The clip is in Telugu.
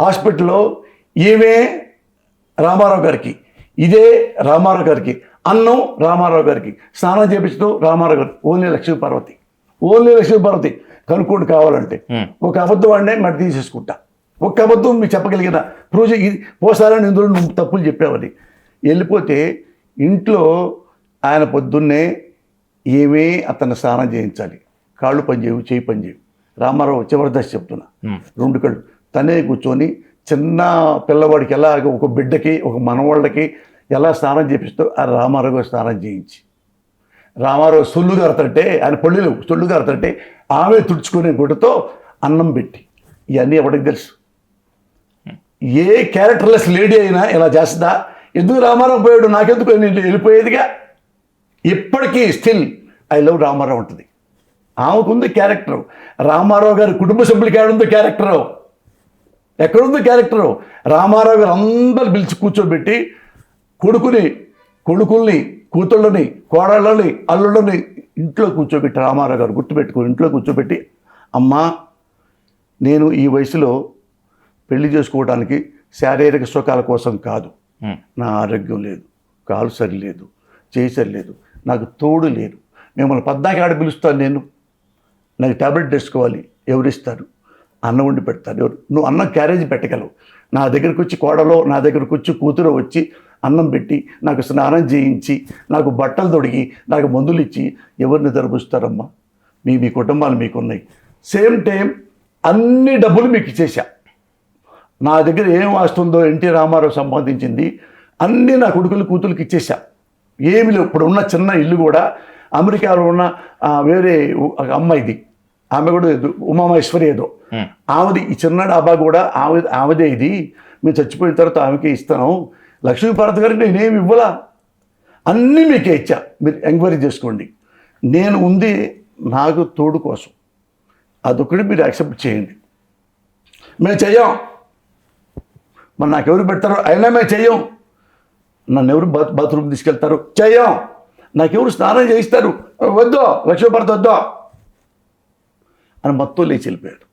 హాస్పిటల్లో ఈమె రామారావు గారికి, ఇదే రామారావు గారికి, అన్నం రామారావు గారికి, స్నానం చేపించడం రామారావు గారికి. ఓన్లీ లక్ష్మీపార్వతి కనుక్కోండి కావాలంటే. ఒక అబద్ధం వాడినే మట్టి తీసేసుకుంటా. ఒక్క అబద్ధం మీకు చెప్పగలిగిన ప్రూజ్ పోసారని ఇందులో నువ్వు తప్పులు చెప్పావని వెళ్ళిపోతే ఇంట్లో ఆయన పొద్దున్నే ఏమీ అతన్ని స్నానం చేయించాలి. కాళ్ళు పనిచేయవు, చేయి పనిచేయవు. రామారావు జబర్దస్త్ చెప్తున్నా, 2 కళ్ళు తనే కూర్చొని చిన్న పిల్లవాడికి ఎలా ఒక బిడ్డకి ఒక మనవాళ్ళకి ఎలా స్నానం చేపిస్తూ ఆ రామారావు గారు స్నానం చేయించి, రామారావు సొల్లు గారుతుంటే ఆయన పళ్ళులు సొల్లు గారుతుంటే ఆమె తుడుచుకునే గుడ్డతో అన్నం పెట్టి, ఇవన్నీ ఎవరికి తెలుసు? ఏ క్యారెక్టర్లెస్ లేడీ అయినా ఇలా చేస్తుందా? ఎందుకు రామారావు పోయాడు, నాకెందుకు నేను వెళ్ళిపోయేదిగా. ఇప్పటికీ స్టిల్ ఐ లవ్ రామారావు ఉంటుంది. ఆమెకుంది క్యారెక్టర్. రామారావు గారి కుటుంబ సభ్యులకి ఏడుందో క్యారెక్టరు, ఎక్కడుందో క్యారెక్టరు. రామారావు గారు అందరు పిలిచి కూర్చోబెట్టి కొడుకుల్ని కూతుళ్ళని కోడళ్ళని అల్లుళ్ళని ఇంట్లో కూర్చోబెట్టి, రామారావు గారు గుర్తుపెట్టుకుని ఇంట్లో కూర్చోబెట్టి, అమ్మా నేను ఈ వయసులో పెళ్లి చేసుకోవడానికి శారీరక సుఖాల కోసం కాదు. నా ఆరోగ్యం లేదు, కాలు సరిలేదు, చేయి సరిలేదు, నాకు తోడు లేదు. మిమ్మల్ని పద్దాకి ఆడ పిలుస్తాను నేను. నాకు ట్యాబ్లెట్ వేసుకోవాలి, ఎవరిస్తారు? అన్నం వండి పెడతారు ఎవరు? నువ్వు అన్నం క్యారేజీ పెట్టగలవు. నా దగ్గరికి వచ్చి కోడలో, నా దగ్గరికి వచ్చి కూతురు వచ్చి అన్నం పెట్టి నాకు స్నానం చేయించి నాకు బట్టలు తొడిగి నాకు మందులు ఇచ్చి ఎవరిని ధరపుస్తారమ్మా? మీ కుటుంబాలు మీకున్నాయి. సేమ్ టైం అన్ని డబ్బులు మీకు ఇచ్చేసా. నా దగ్గర ఏం వస్తుందో ఎన్టీ రామారావు సంపాదించింది అన్నీ నా కొడుకులు కూతురికి ఇచ్చేసా. ఏమి లేవు. ఇప్పుడు ఉన్న చిన్న ఇల్లు కూడా అమెరికాలో ఉన్న వేరే అమ్మాయిది, ఆమె కూడా ఉమామేశ్వరి ఏదో ఆమెది. ఈ చిన్న డాబా కూడా ఆమెదే. ఇది మేము చచ్చిపోయిన తర్వాత ఆమెకే ఇస్తాను. లక్ష్మీపార్వతి గారికి నేనేమి ఇవ్వలా, అన్నీ మీకే ఇచ్చా. మీరు ఎంక్వైరీ చేసుకోండి. నేను ఉంది నాకు తోడు కోసం, అదొకటి మీరు యాక్సెప్ట్ చేయండి. మేము చెయ్యం, మరి నాకెవరు పెడతారో అయినా మేము చెయ్యం. నన్ను ఎవరు బాత్రూమ్ తీసుకెళ్తారు? చెయ్యం. నాకెవరు స్నానం చేయిస్తారు? వద్దో, లక్ష్మీపార్వతి వద్దో అని మొత్తం లేచి వెళ్ళిపోయాడు.